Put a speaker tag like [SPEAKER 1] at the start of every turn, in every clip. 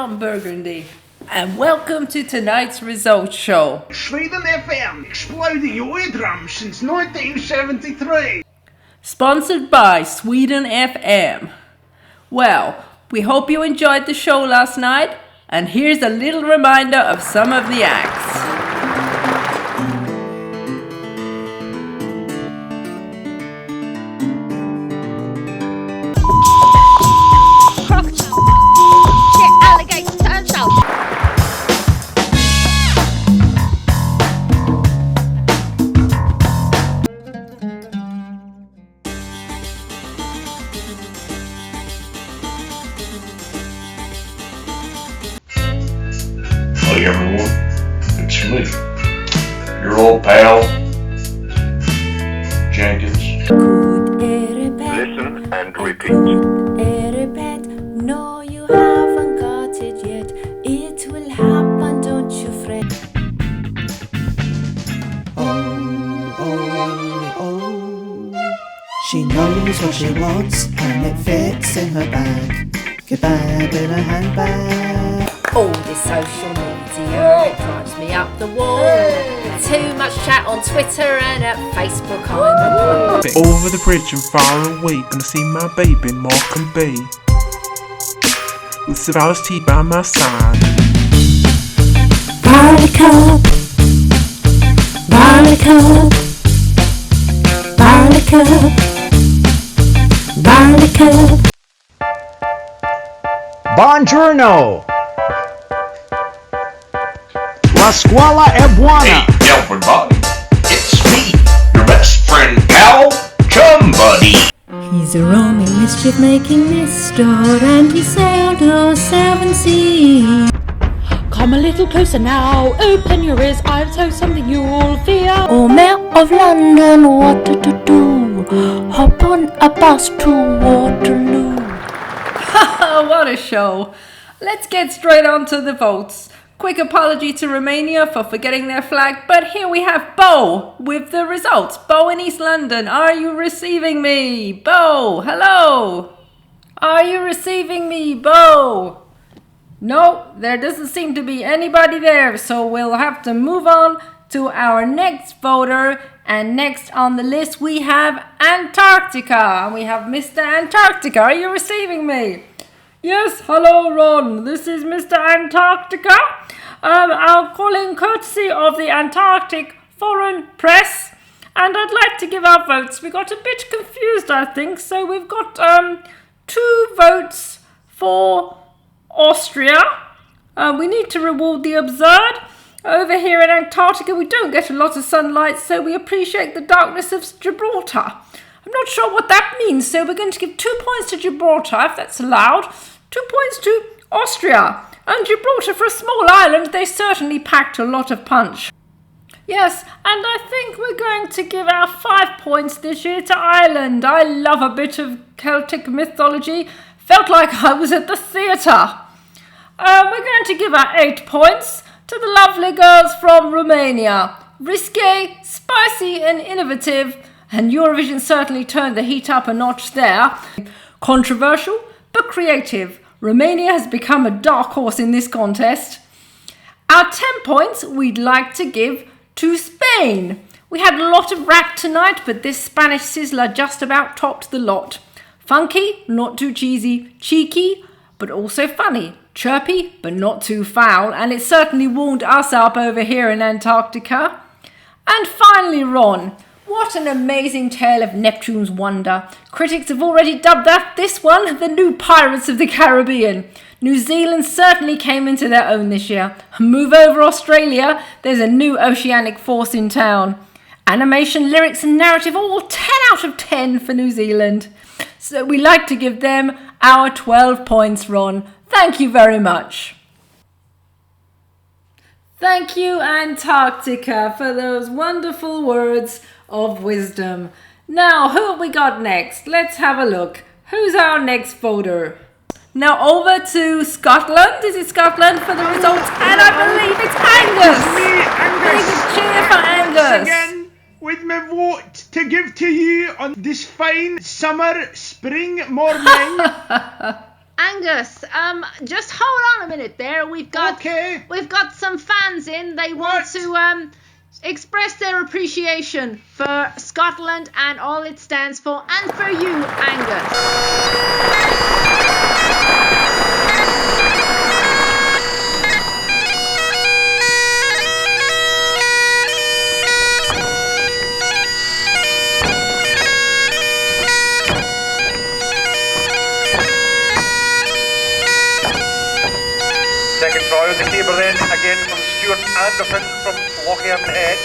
[SPEAKER 1] from Burgundy, and welcome to tonight's results show.
[SPEAKER 2] Sweden FM, exploding your eardrums since 1973.
[SPEAKER 1] Sponsored by Sweden FM. Well, we hope you enjoyed the show last night, and here's a little reminder of some of the acts.
[SPEAKER 3] Hey everyone, it's me, your old pal, Jenkins.
[SPEAKER 4] Listen and repeat.
[SPEAKER 5] No, you haven't got it yet. It will happen, don't you fret.
[SPEAKER 6] Oh. She knows what she wants and it fits in her bag. Kebab in a handbag.
[SPEAKER 7] All this social media, it drives me up the wall. Too much chat on Twitter and at Facebook I'm a
[SPEAKER 8] Over the bridge and far away, gonna see my baby Morecambe Bay, with Savalas tea by my side.
[SPEAKER 5] Barleycup, barleycup, barleycup, barleycup.
[SPEAKER 9] Buongiorno! La scuola è buona!
[SPEAKER 3] Hey everybody, it's me, your best friend pal, Chum Buddy.
[SPEAKER 5] He's a roaming mischief-making mister, and he sailed the seven seas.
[SPEAKER 10] Come a little closer now, open your ears, I've told something you'll fear.
[SPEAKER 5] Oh, Mayor of London, what to do? Hop on a bus to Waterloo.
[SPEAKER 1] What a show! Let's get straight on to the votes. Quick apology to Romania for forgetting their flag, but here we have Bo with the results. Bo in East London, are you receiving me? Bo, hello! Are you receiving me, Bo? No, there doesn't seem to be anybody there, so we'll have to move on to our next voter. And next on the list we have Antarctica. And we have Mr. Antarctica. Are you receiving me? Yes, hello Ron, this is Mr. Antarctica. I'm calling courtesy of the Antarctic Foreign Press, and I'd like to give our votes. We got a bit confused, I think, so we've got 2 votes for Austria. We need to reward the absurd. Over here in Antarctica we don't get a lot of sunlight, so we appreciate the darkness of Gibraltar. I'm not sure what that means, so we're going to give 2 points to Gibraltar, if that's allowed. 2 points to Austria. And Gibraltar, for a small island, they certainly packed a lot of punch. Yes, and I think we're going to give our 5 points this year to Ireland. I love a bit of Celtic mythology. Felt like I was at the theatre. We're going to give our 8 points to the lovely girls from Romania. Risque, spicy and innovative, and Eurovision certainly turned the heat up a notch there. Controversial, but creative. Romania has become a dark horse in this contest. Our 10 points we'd like to give to Spain. We had a lot of rap tonight, but this Spanish sizzler just about topped the lot. Funky, not too cheesy, cheeky, but also funny. Chirpy, but not too foul, and it certainly warmed us up over here in Antarctica. And finally, Ron. What an amazing tale of Neptune's wonder. Critics have already dubbed this one the new Pirates of the Caribbean. New Zealand certainly came into their own this year. Move over Australia, there's a new oceanic force in town. Animation, lyrics and narrative all 10 out of 10 for New Zealand. So we like to give them our 12 points, Ron. Thank you very much. Thank you, Antarctica, for those wonderful words of wisdom. Now, who have we got next? Let's have a look. Who's our next voter? Now over to Scotland. Is it Scotland for the results? And I believe it's Angus. Big cheer for Angus.
[SPEAKER 2] Again, with my vote to give to you on this fine summer spring morning.
[SPEAKER 7] Angus, just hold on a minute there. We've got some fans in. They want to express their appreciation for Scotland and all it stands for, and for you, Angus.
[SPEAKER 4] Second try with the cable in, again from Stuart Anderson from Lochhaven Head.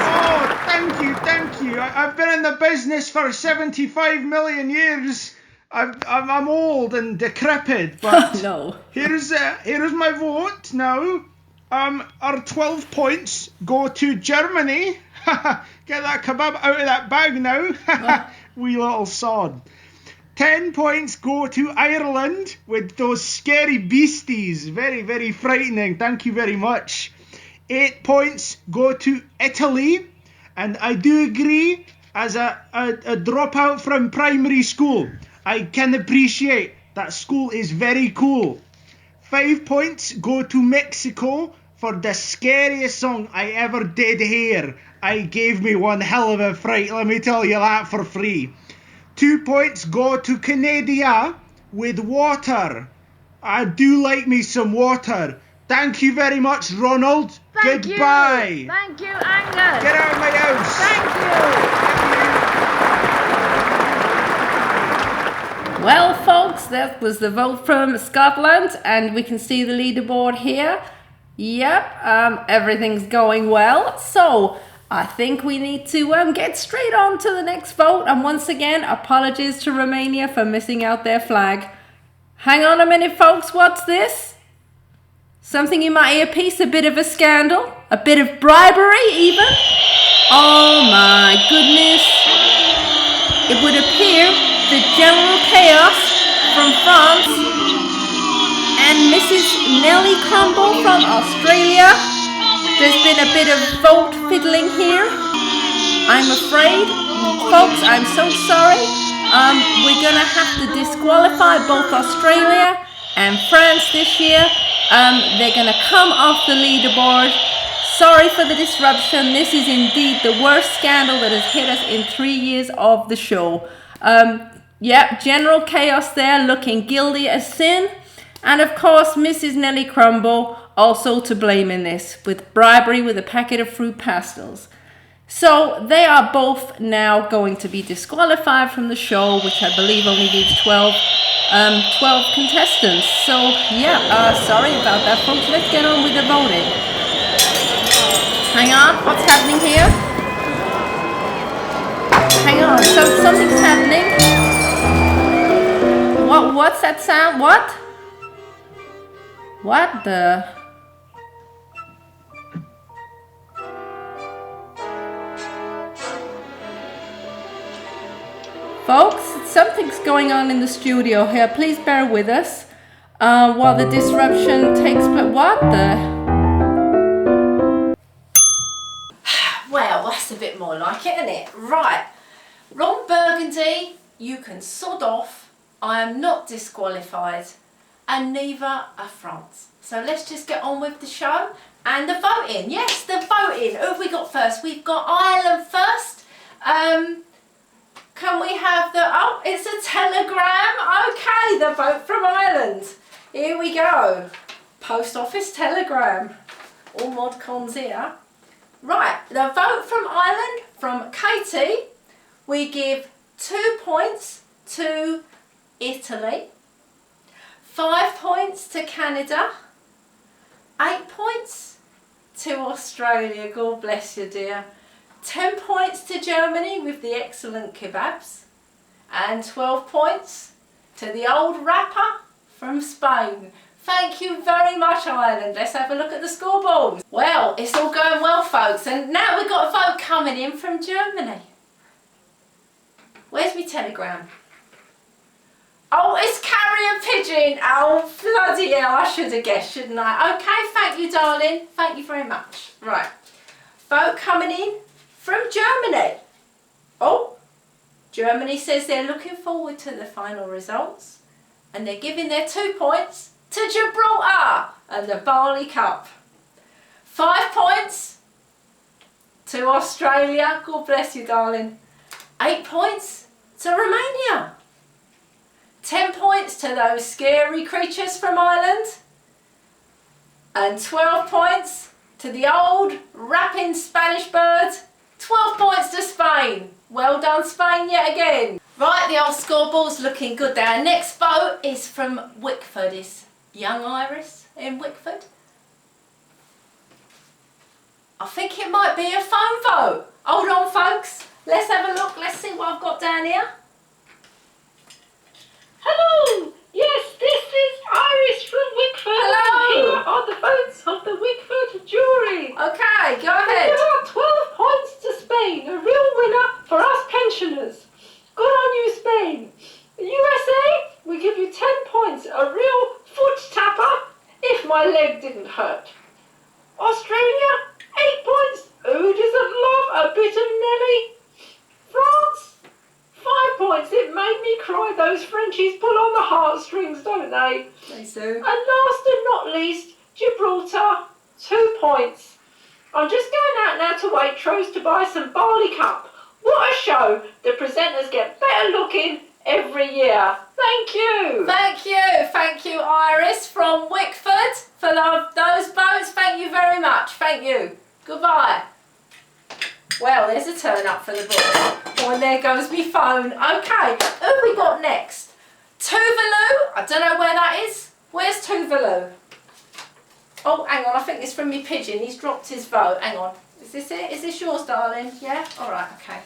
[SPEAKER 2] Oh, thank you. I've been in the business for 75 million years. I'm old and decrepit, but
[SPEAKER 1] no.
[SPEAKER 2] Here's my vote now. Our 12 points go to Germany. Get that kebab out of that bag now. Wee little sod. 10 points go to Ireland with those scary beasties. Very, very frightening. Thank you very much. 8 points go to Italy. And I do agree, as a dropout from primary school, I can appreciate that school is very cool. 5 points go to Mexico for the scariest song I ever did hear. I gave me one hell of a fright, let me tell you that for free. 2 points go to Canada with Water. I do like me some water. Thank you very much, Ronald. Goodbye.
[SPEAKER 7] Thank you, Angus.
[SPEAKER 2] Get out of my house.
[SPEAKER 7] Thank you.
[SPEAKER 1] Well, folks, that was the vote from Scotland, and we can see the leaderboard here. Yep, everything's going well. So I think we need to get straight on to the next vote. And once again, apologies to Romania for missing out their flag. Hang on a minute, folks. What's this? Something in my earpiece, a bit of a scandal, a bit of bribery even. Oh my goodness. It would appear that General Chaos from France and Mrs. Nellie Crumble from Australia. There's been a bit of vote fiddling here. I'm afraid, folks, I'm so sorry. We're gonna have to disqualify both Australia and France this year. They're gonna come off the leaderboard. Sorry for the disruption. This is indeed the worst scandal that has hit us in 3 years of the show. Yep, General Chaos there looking guilty as sin. And of course, Mrs. Nellie Crumble also to blame in this, with bribery with a packet of fruit pastels. So they are both now going to be disqualified from the show, which I believe only leaves 12 contestants. So yeah, sorry about that, folks. Let's get on with the voting. Hang on, what's happening here? Hang on, so something's happening. What's that sound? What? What the? Folks, something's going on in the studio here. Please bear with us while the disruption takes place. What the? Well, that's a bit more like it, isn't it? Right. Ron Burgundy, you can sod off. I am not disqualified. And neither are France. So let's just get on with the show and the voting. Yes, the voting. Who have we got first? We've got Ireland first. Can we have the... Oh, it's a telegram. Okay, the vote from Ireland. Here we go. Post office telegram. All mod cons here. Right, the vote from Ireland, from Katie. We give 2 points to Italy. 5 points to Canada, 8 points to Australia, God bless you dear, 10 points to Germany with the excellent kebabs, and 12 points to the old rapper from Spain. Thank you very much, Ireland. Let's have a look at the scoreboard. Well, it's all going well, folks, and now we've got a vote coming in from Germany. Where's my telegram? Oh, it's Carrie Austrian pigeon. Oh, bloody hell, I should have guessed, shouldn't I? Okay, thank you, darling. Thank you very much. Right. Vote coming in from Germany. Oh, Germany says they're looking forward to the final results and they're giving their 2 points to Gibraltar and the Barley Cup. 5 points to Australia. God bless you, darling. 8 points to Romania. 10 points to those scary creatures from Ireland. And 12 points to the old rapping Spanish bird. 12 points to Spain. Well done, Spain, yet again. Right, the old scoreboard's looking good there. Next vote is from Wickford. Is young Iris in Wickford? I think it might be a phone vote. Hold on, folks. Let's have a look. Let's see what I've got down here.
[SPEAKER 10] Hello! Yes, this is Iris from Wickford.
[SPEAKER 1] Hello!
[SPEAKER 10] Here are the votes of the Wickford jury.
[SPEAKER 1] Okay, go ahead.
[SPEAKER 10] There are 12 points to Spain, a real winner for us pensioners. Good on you, Spain. The USA, we give you 10 points, a real foot tapper, if my leg didn't hurt. Australia, 8 points. Who doesn't love a bit of Nelly? France, 5 points. It made me cry. Those Frenchies pull on the heartstrings, don't they?
[SPEAKER 1] They do.
[SPEAKER 10] And last and not least, Gibraltar, 2 points. I'm just going out now to Waitrose to buy some Barley Cup. What a show. The presenters get better looking every year. Thank you.
[SPEAKER 1] Thank you. Thank you, Iris from Wickford, for those votes. Thank you very much. Thank you. Goodbye. Well, there's a turn up for the book. Oh, and there goes my phone. Okay, who have we got next? Tuvalu. I don't know where that is. Where's Tuvalu? Oh, hang on. I think it's from my pigeon. He's dropped his vote. Hang on. Is this it? Is this yours, darling? Yeah? All right, okay.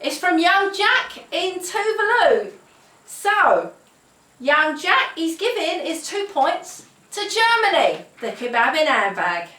[SPEAKER 1] It's from Young Jack in Tuvalu. So, Young Jack, he's giving his 2 points to Germany, the kebab in handbag.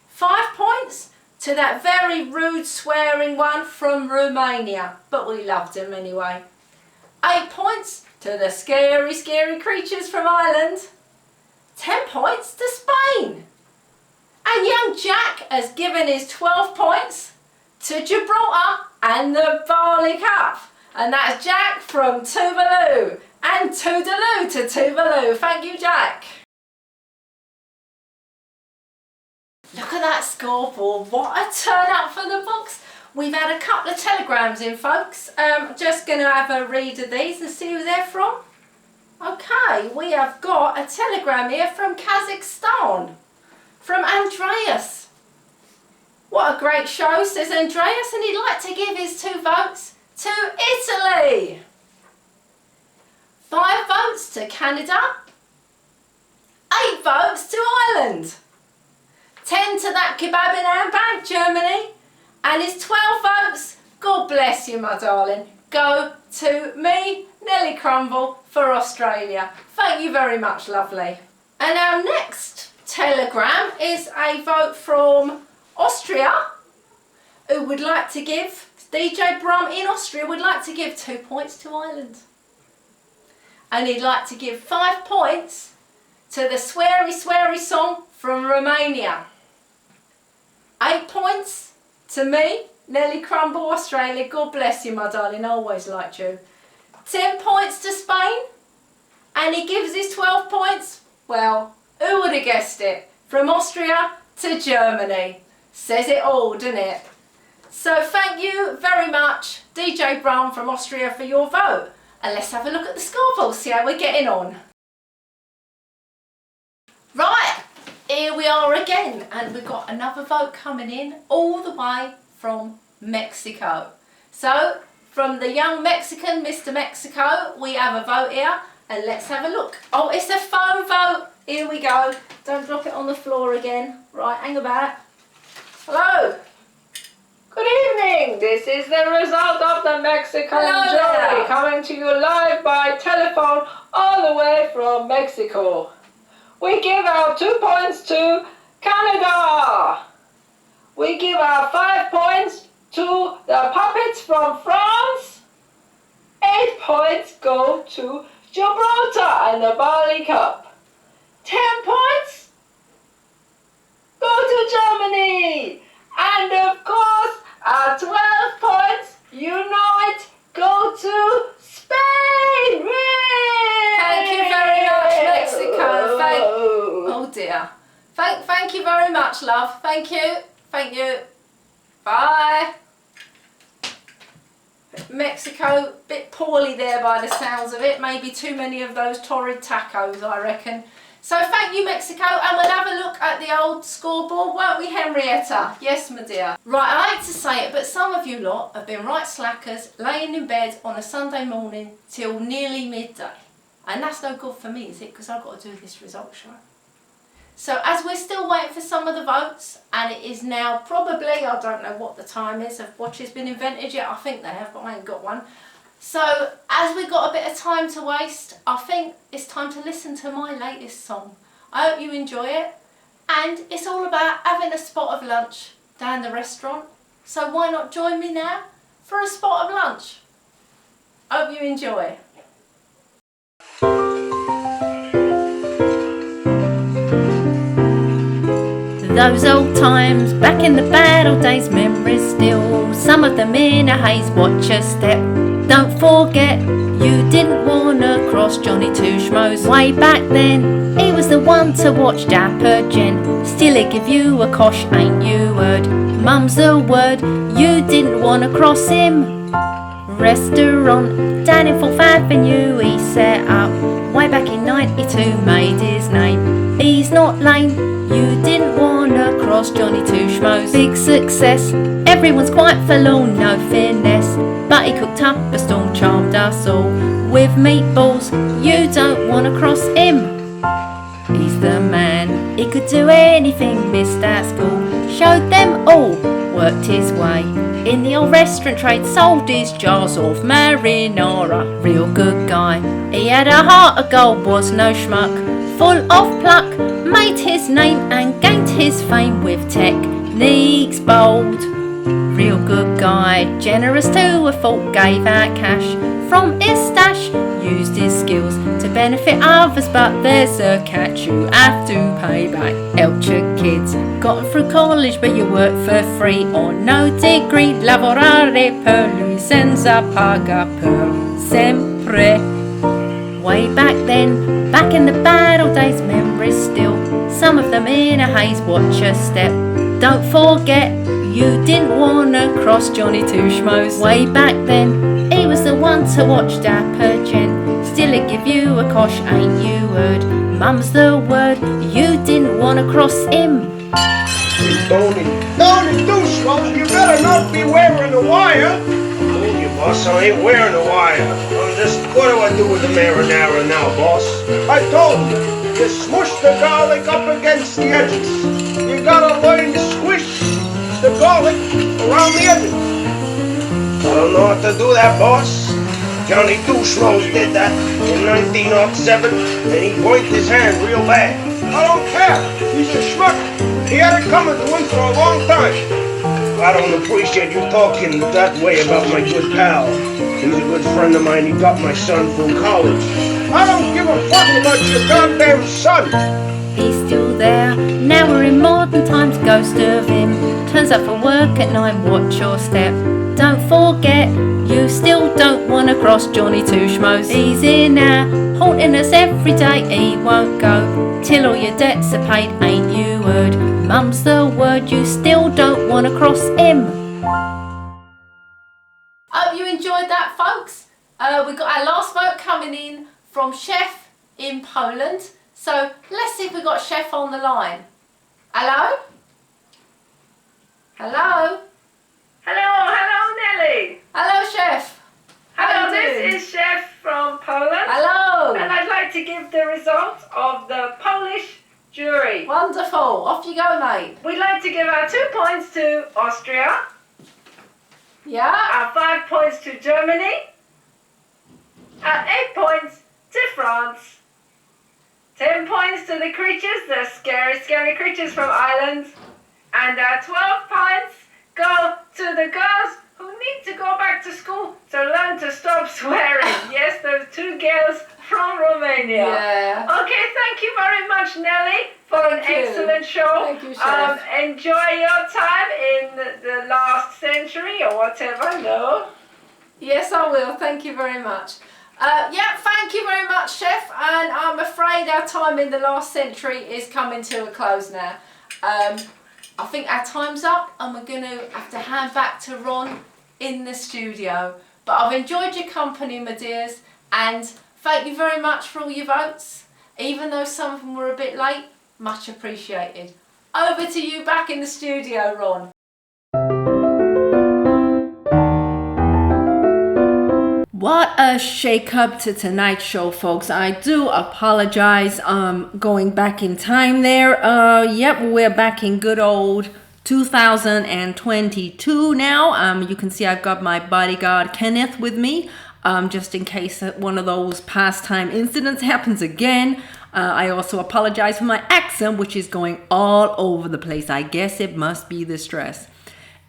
[SPEAKER 1] 5 points to that very rude swearing one from Romania, but we loved him anyway. 8 points to the scary, scary creatures from Ireland. 10 points to Spain. And Young Jack has given his 12 points to Gibraltar and the Barley Cup. And that's Jack from Tuvalu. And toodaloo to Tuvalu. Thank you, Jack. Look at that scoreboard. What a turn up for the books. We've had a couple of telegrams in, folks. Just going to have a read of these and see who they're from. Okay, we have got a telegram here from Kazakhstan. From Andreas. What a great show, says Andreas, and he'd like to give his 2 votes to Italy. 5 votes to Canada. 8 votes to Ireland. 10 to that kebab in handbag, Germany. And his 12 votes, God bless you, my darling, go to me, Nelly Crumble, for Australia. Thank you very much, lovely. And our next telegram is a vote from Austria, who would like to give, DJ Brum in Austria would like to give 2 points to Ireland. And he'd like to give 5 points to the sweary, sweary song from Romania. 8 points to me, Nelly Crumble, Australia. God bless you, my darling, I always liked you. 10 points to Spain. And he gives his 12 points, well, who would have guessed it? From Austria to Germany. Says it all, doesn't it? So thank you very much, DJ Brown from Austria, for your vote. And let's have a look at the scoreboard, see how we're getting on. Right, here we are again. And we've got another vote coming in all the way from Mexico. So, from the young Mexican, Mr. Mexico, we have a vote here. And let's have a look. Oh, it's a phone vote. Here we go. Don't drop it on the floor again. Right, hang about. Hello.
[SPEAKER 10] Good evening. This is the result of the Mexican jury coming to you live by telephone all the way from Mexico. We give our 2 points to Canada. We give our 5 points to the puppets from France. 8 points go to Gibraltar and the Barley Cup. 10 points go to Germany. And of course, our 12 points, you know it, go to Spain.
[SPEAKER 1] Thank you very much, Mexico. Oh dear. Thank you very much, love. Thank you. Thank you. Bye. Mexico, bit poorly there by the sounds of it. Maybe too many of those torrid tacos, I reckon. So thank you, Mexico, and we'll have a look at the old scoreboard, won't we, Henrietta? Yes, my dear. Right, I hate to say it, but some of you lot have been right slackers, laying in bed on a Sunday morning till nearly midday. And that's no good for me, is it? Because I've got to do this result show. So as we're still waiting for some of the votes, and it is now probably, I don't know what the time is, have watches been invented yet? I think they have, but I ain't got one. So as we've got a bit of time to waste, I think it's time to listen to my latest song. I hope you enjoy it. And it's all about having a spot of lunch down the restaurant. So why not join me now for a spot of lunch? Hope you enjoy.
[SPEAKER 5] Those old times, back in the bad old days, memories still. Some of them in a haze, watch a step. Don't forget, you didn't wanna cross Johnny Two Schmoes. Way back then, he was the one to watch, dapper gent. Still he'd give you a cosh, ain't you heard? Mum's the word, you didn't wanna cross him. Restaurant down in 4th Avenue he set up. Way back in 92 made his name. He's not lame, you didn't wanna cross Johnny Two Schmoes. Big success, everyone's quite forlorn, no finesse. But he cooked up a storm, charmed us all with meatballs. You don't wanna cross him. He's the man, he could do anything, missed at school. Showed them all, worked his way in the old restaurant trade, sold his jars of marinara. Real good guy, he had a heart of gold, was no schmuck. Full of pluck, made his name and gained his fame with techniques bold. Real good guy, generous to a fault, gave out cash from his stash. Used his skills to benefit others, but there's a catch, you have to pay back. Helped your kids, got them through college, but you work for free or no degree. Lavorare per lui senza paga per sempre. Way back then, back in the bad old days, memories still. Some of them in a haze, watch a step. Don't forget, you didn't wanna cross Johnny Two Schmoes. Way back then, he was the one to watch, dapper gent. Still he'd give you a cosh, ain't you heard? Mum's the word, you didn't wanna cross him.
[SPEAKER 9] Tony Two Schmoes, you better not be wearing a wire.
[SPEAKER 3] Told you, boss, I ain't wearing a wire. What do I do with the marinara now, boss?
[SPEAKER 9] I told you smush the garlic up against the edges. You gotta learn to squish the garlic around the edges.
[SPEAKER 3] I don't know how to do that, boss. Johnny Two Schmoes did that in 1907, and he pointed his hand real bad.
[SPEAKER 9] I don't care. He's a schmuck. He had it coming to him for a long time.
[SPEAKER 3] I don't appreciate you talking that way about my good pal. He's a good friend of mine. He got my son through college.
[SPEAKER 9] I don't give a fuck about your goddamn son.
[SPEAKER 5] He's still there, now we're in modern times, ghost of him. Turns up for work at 9, watch your step. Don't forget, you still don't wanna cross Johnny Two Schmoes. He's here now, haunting us every day, he won't go till all your debts are paid, ain't you heard? Mum's the word, you still don't wanna cross him.
[SPEAKER 1] Hope you enjoyed that, folks. We've got our last vote coming in from Chef in Poland. So let's see if we've got Chef on the line. Hello? Hello?
[SPEAKER 10] Hello, Nelly.
[SPEAKER 1] Hello, Chef.
[SPEAKER 10] Hello, this is Chef from Poland.
[SPEAKER 1] Hello.
[SPEAKER 10] And I'd like to give the results of the Polish jury.
[SPEAKER 1] Wonderful. Off you go, mate.
[SPEAKER 10] We'd like to give our 2 points to Austria.
[SPEAKER 1] Yeah.
[SPEAKER 10] Our 5 points to Germany. Our 8 points to France. 10 points to the creatures, the scary, scary creatures from Ireland. And our 12 points go to the girls who need to go back to school to learn to stop swearing. Yes, those 2 girls from Romania.
[SPEAKER 1] Yeah.
[SPEAKER 10] Okay, thank you very much, Nelly, for an excellent show.
[SPEAKER 1] Thank you, Chef.
[SPEAKER 10] Enjoy your time in the last century or whatever, no?
[SPEAKER 1] Yes, I will. Thank you very much. Thank you very much, Chef. And I'm afraid our time in the last century is coming to a close now. I think our time's up and we're going to have to hand back to Ron in the studio. But I've enjoyed your company, my dears, and thank you very much for all your votes. Even though some of them were a bit late, much appreciated. Over to you back in the studio, Ron. What a shake-up to tonight's show, folks. I do apologize going back in time there. We're back in good old 2022 now. You can see I've got my bodyguard Kenneth with me, just in case one of those pastime incidents happens again. I also apologize for my accent, which is going all over the place. I guess it must be the stress.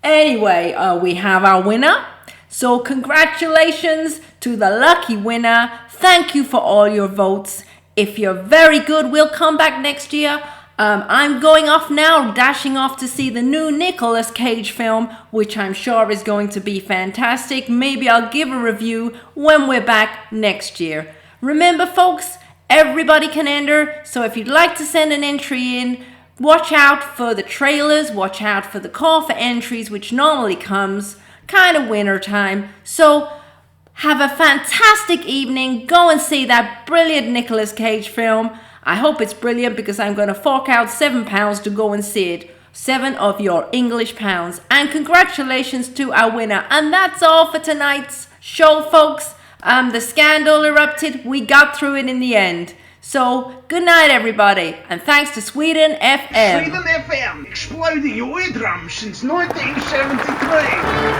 [SPEAKER 1] Anyway, we have our winner. So congratulations to the lucky winner. Thank you for all your votes. If you're very good, we'll come back next year. I'm going off now, dashing off to see the new Nicolas Cage film, which I'm sure is going to be fantastic. Maybe I'll give a review when we're back next year. Remember, folks, everybody can enter. So if you'd like to send an entry in, watch out for the trailers, watch out for the call for entries, which normally comes kind of winter time. So have a fantastic evening. Go and see that brilliant Nicolas Cage film. I hope it's brilliant because I'm going to fork out £7 to go and see it. 7 of your English pounds. And congratulations to our winner. And that's all for tonight's show, folks. The scandal erupted. We got through it in the end. So, good night, everybody, and thanks to Sweden FM.
[SPEAKER 2] Sweden FM, exploding your eardrums since 1973.